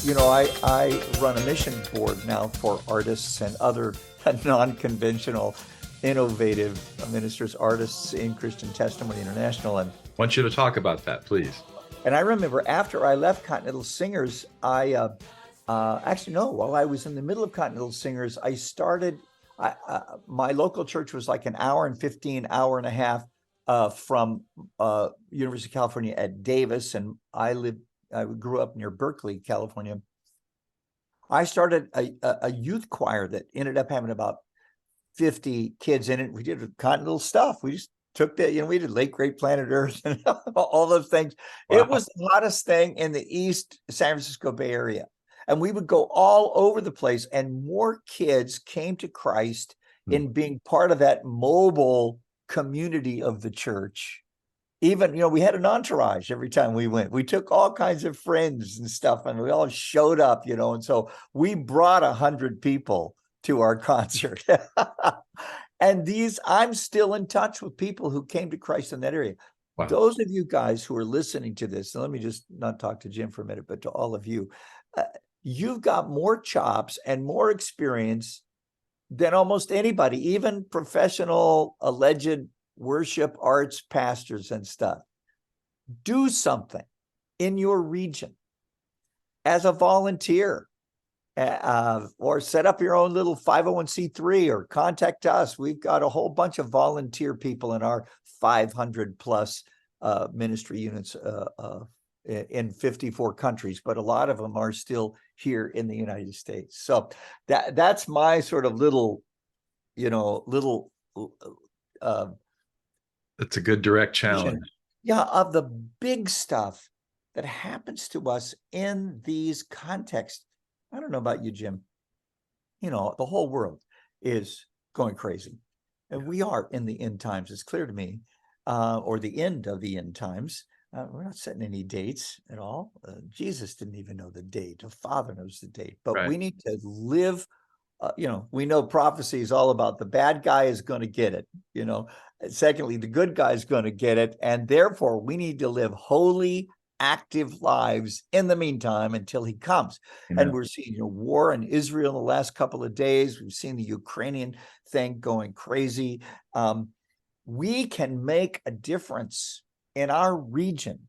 I run a mission board now for artists and other non-conventional, innovative ministers, artists in Christian Testimony International. And want you to talk about that, please. I remember after I left Continental Singers, while I was in the middle of Continental Singers, I started, my local church was like an hour and 15, hour and a half from University of California at Davis. And I grew up near Berkeley, California. I started a youth choir that ended up having about 50 kids in it. We did Continental stuff. We just took that, we did Late Great Planet Earth and all those things. Wow. It was the hottest thing in the East San Francisco Bay Area. And we would go all over the place, and more kids came to Christ in being part of that mobile community of the church. Even, we had an entourage every time we went. We took all kinds of friends and stuff, and we all showed up, and so we brought 100 people to our concert. And I'm still in touch with people who came to Christ in that area. Wow. Those of you guys who are listening to this, and let me just not talk to Jim for a minute, but to all of you, you've got more chops and more experience than almost anybody, even professional, alleged worship arts pastors and stuff. Do something in your region as a volunteer, or set up your own little 501c3 or contact us. We've got a whole bunch of volunteer people in our 500 plus ministry units in 54 countries, but a lot of them are still here in the United States. So that's my sort of little. That's a good direct challenge. Yeah, of the big stuff that happens to us in these contexts. I don't know about you, Jim. The whole world is going crazy. And we are in the end times. It's clear to me, or the end of the end times. We're not setting any dates at all. Jesus didn't even know the date. The Father knows the date. But right. We need to live. We know prophecy is all about the bad guy is going to get it. Secondly, the good guy is going to get it. And therefore, we need to live holy, active lives in the meantime until he comes. Amen. And we're seeing war in Israel in the last couple of days. We've seen the Ukrainian thing going crazy. We can make a difference in our region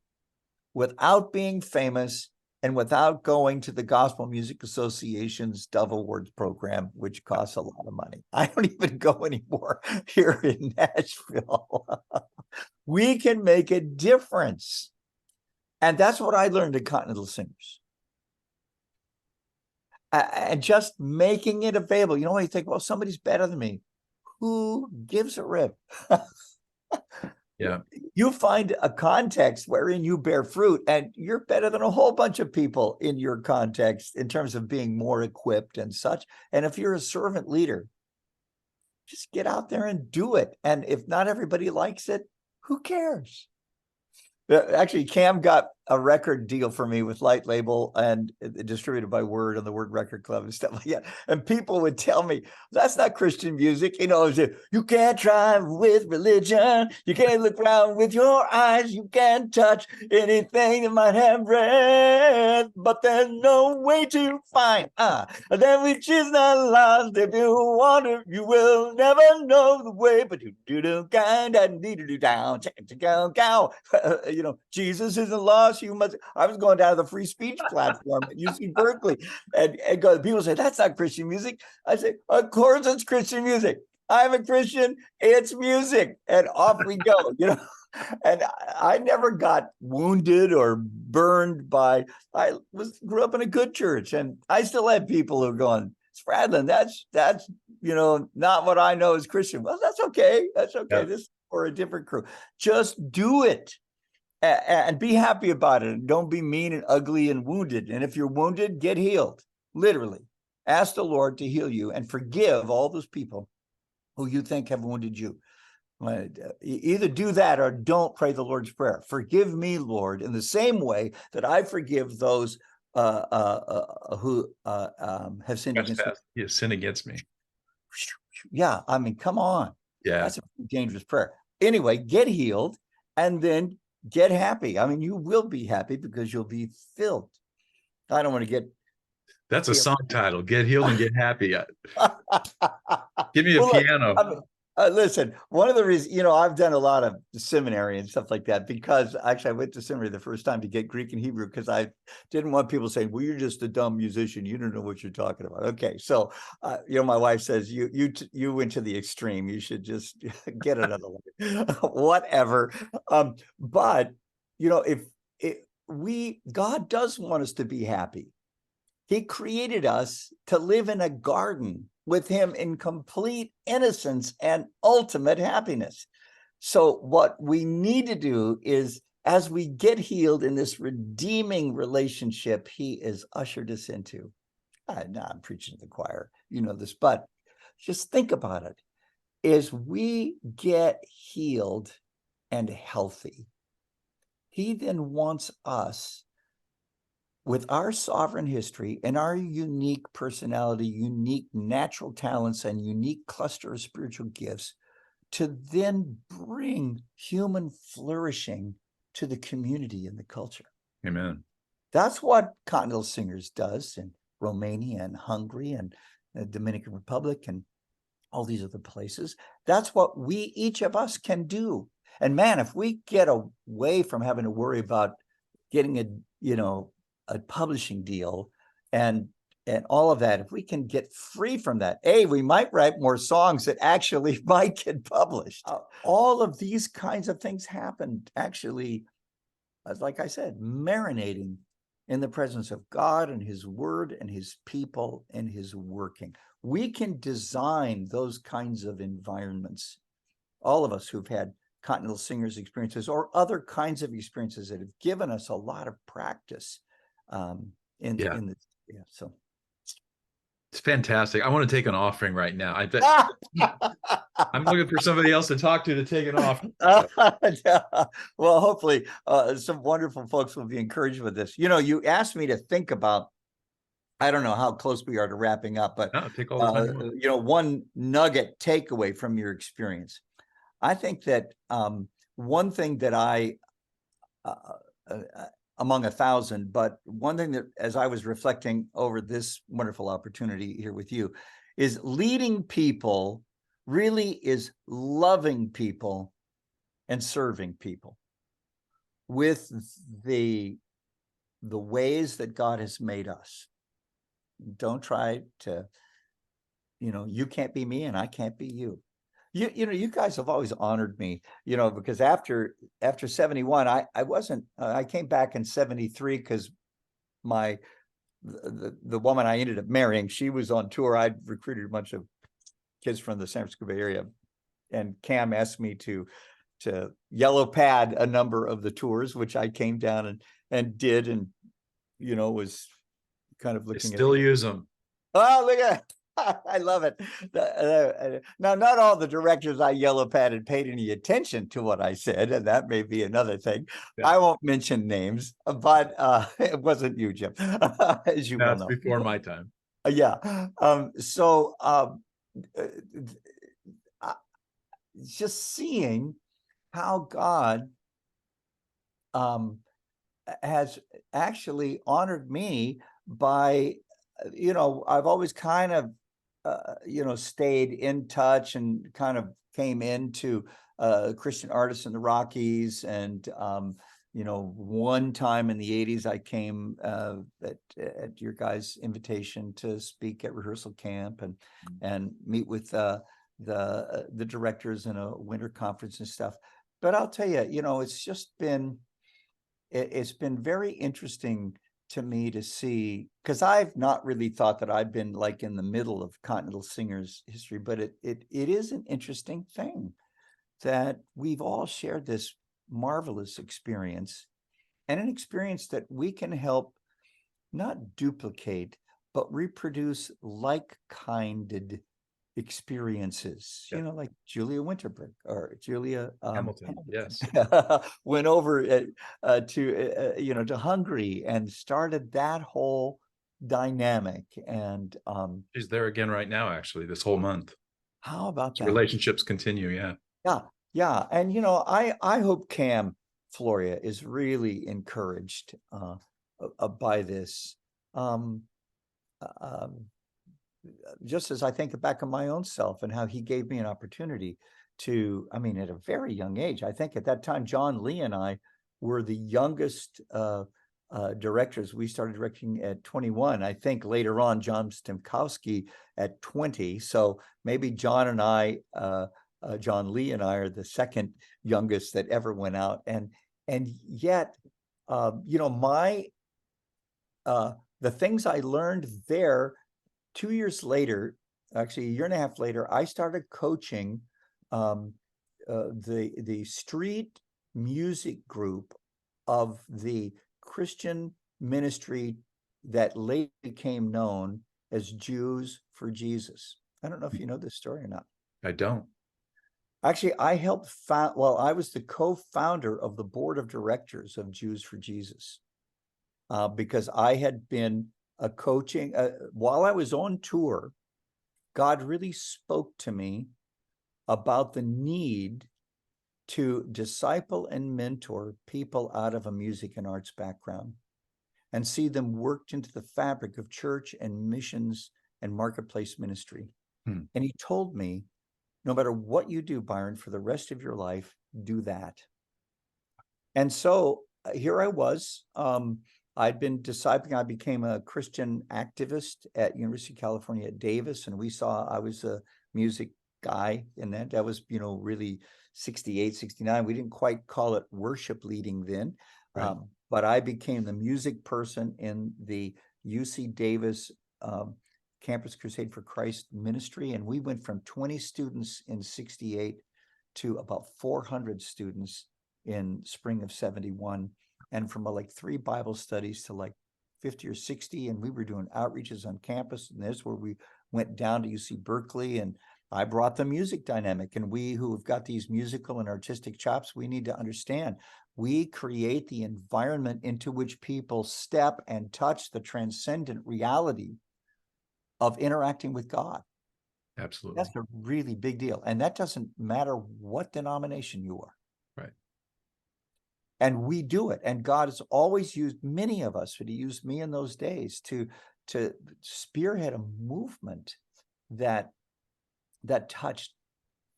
without being famous and without going to the Gospel Music Association's Dove Awards program, which costs a lot of money. I don't even go anymore here in Nashville. We can make a difference. And that's what I learned at Continental Singers. And just making it available. You think, well, somebody's better than me. Who gives a rip? Yeah. You find a context wherein you bear fruit, and you're better than a whole bunch of people in your context in terms of being more equipped and such. And if you're a servant leader, just get out there and do it. And if not everybody likes it, who cares? Actually, Cam got a record deal for me with Light Label and distributed by Word and the Word Record Club and stuff like that. And people would tell me, that's not Christian music. You can't drive with religion. You can't look around with your eyes. You can't touch anything that might have breath. But there's no way to find that which is not lost. If you wander, you will never know the way. But you do kind and need to do down. Jesus isn't lost. I was going down to the free speech platform at UC Berkeley, and people say, that's not Christian music. I say, of course it's Christian music. I'm a Christian. It's music. And off we go, And I never got wounded or burned I grew up in a good church, and I still have people who are going, Spradlin, that's not what I know as Christian. Well, that's okay. That's okay. Yeah. This is for a different crew. Just do it. And be happy about it. And don't be mean and ugly and wounded. And if you're wounded, get healed. Literally. Ask the Lord to heal you and forgive all those people who you think have wounded you. Either do that or don't pray the Lord's Prayer. Forgive me, Lord, in the same way that I forgive those who have sinned against me. Yeah, sin against me. Yeah, come on. Yeah. That's a dangerous prayer. Anyway, get healed and then get happy. You will be happy because you'll be filled. I don't want to get That's a song title. Get healed and get happy. Give me a Well, look, piano. I mean, listen, one of the reasons, I've done a lot of seminary and stuff like that, because actually I went to seminary the first time to get Greek and Hebrew, because I didn't want people saying, well, you're just a dumb musician. You don't know what you're talking about. Okay. So, my wife says, you went to the extreme. You should just get another one, whatever. But, if God does want us to be happy. He created us to live in a garden with him in complete innocence and ultimate happiness. So what we need to do is, as we get healed in this redeeming relationship he has ushered us into. Now I'm preaching to the choir, this, but just think about it. As we get healed and healthy, he then wants us, with our sovereign history and our unique personality, unique natural talents, and unique cluster of spiritual gifts, to then bring human flourishing to the community and the culture. Amen. That's what Continental Singers does in Romania and Hungary and the Dominican Republic and all these other places. That's what each of us can do. And man, if we get away from having to worry about getting a publishing deal and all of that, if we can get free from that, we might write more songs that actually might get published. All of these kinds of things happened, actually, like I said, marinating in the presence of God and his word and his people and his working. We can design those kinds of environments. All of us who've had Continental Singers experiences or other kinds of experiences that have given us a lot of practice so it's fantastic. I want to take an offering right now. I bet I'm looking for somebody else to talk to take an offering. Well, hopefully some wonderful folks will be encouraged with this. You asked me to think about, I don't know how close we are to wrapping up, but take all the time one nugget takeaway from your experience. I think that one thing that I among 1,000, but one thing that, as I was reflecting over this wonderful opportunity here with you, is leading people really is loving people and serving people with the ways that God has made us. Don't try to, you can't be me and I can't be you. You guys have always honored me, because after 71, I came back in 73 because the woman I ended up marrying, she was on tour. I'd recruited a bunch of kids from the San Francisco Bay Area, and Cam asked me to yellow pad a number of the tours, which I came down and did, and was kind of looking still use them. Oh, look at I love it. Now, not all the directors I yellow padded paid any attention to what I said, and that may be another thing. Yeah. I won't mention names, but it wasn't you, Jim, as you well know. Before my time. Just seeing how God has actually honored me by, I've always kind of, stayed in touch and kind of came into Christian artists in the Rockies. And, one time in the 80s, I came at your guys' invitation to speak at rehearsal camp and meet with the directors in a winter conference and stuff. But I'll tell you, it's been very interesting to me to see, because I've not really thought that I've been like in the middle of Continental Singers history, but it is an interesting thing that we've all shared this marvelous experience, and an experience that we can help not duplicate, but reproduce like-kinded experiences, like Julia Winterberg or Julia Hamilton. Yes. went over to Hungary and started that whole dynamic. And she's there again right now, actually, this whole month. How about that? Relationships continue. Yeah. And I hope Cam Floria is really encouraged by this. just as I think back on my own self and how he gave me an opportunity to, I mean, at a very young age, I think at that time, John Lee and I were the youngest directors. We started directing at 21. I think later on, John Stemkowski at 20. So maybe John Lee and I are the second youngest that ever went out. And yet, the things I learned there, 2 years later, actually a year and a half later, I started coaching the street music group of the Christian ministry that later became known as Jews for Jesus. I don't know if you know this story or not. I don't. Actually, I was the co-founder of the board of directors of Jews for Jesus, because I had been coaching while I was on tour. God really spoke to me about the need to disciple and mentor people out of a music and arts background and see them worked into the fabric of church and missions and marketplace ministry. And he told me, no matter what you do, Byron, for the rest of your life, do that. And so here I was. I'd been discipling. I became a Christian activist at University of California at Davis, and I was a music guy in that. That was, really 68, 69. We didn't quite call it worship leading then, right. But I became the music person in the UC Davis Campus Crusade for Christ ministry, and we went from 20 students in 68 to about 400 students in spring of 71, and from like 3 Bible studies to like 50 or 60, and we were doing outreaches on campus, and that's where we went down to UC Berkeley, and I brought the music dynamic, and we who have got these musical and artistic chops, we need to understand we create the environment into which people step and touch the transcendent reality of interacting with God. Absolutely. That's a really big deal. And that doesn't matter what denomination you are. Right. And we do it. And God has always used many of us, but he used me in those days to spearhead a movement that touched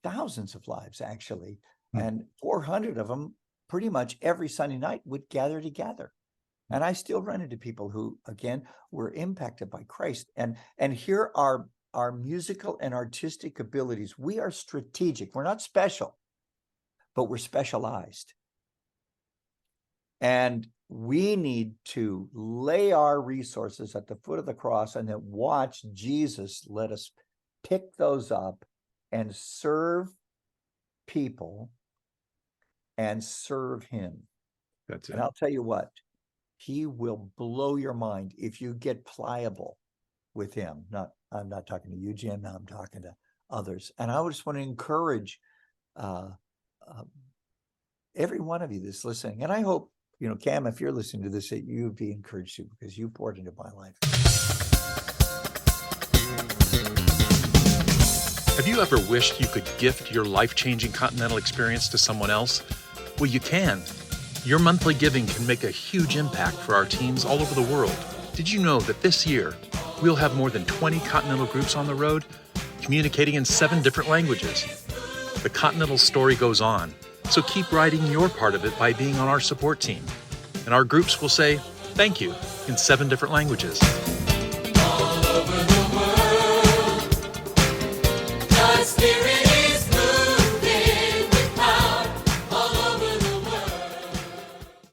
thousands of lives, actually. And 400 of them, pretty much every Sunday night, would gather together. And I still run into people who, again, were impacted by Christ. And here are our musical and artistic abilities. We are strategic. We're not special, but we're specialized. And we need to lay our resources at the foot of the cross and then watch Jesus let us pick those up and serve people and serve him. That's it. And I'll tell you what, he will blow your mind if you get pliable with him. I'm not talking to you, Jim. Now I'm talking to others. And I just want to encourage every one of you that's listening. And I hope, Cam, if you're listening to this, that you'd be encouraged too, because you poured into my life. Have you ever wished you could gift your life-changing Continental experience to someone else? Well, you can. Your monthly giving can make a huge impact for our teams all over the world. Did you know that this year, we'll have more than 20 Continental groups on the road, communicating in 7 different languages? The Continental story goes on, so keep writing your part of it by being on our support team. And our groups will say, thank you, in 7 different languages.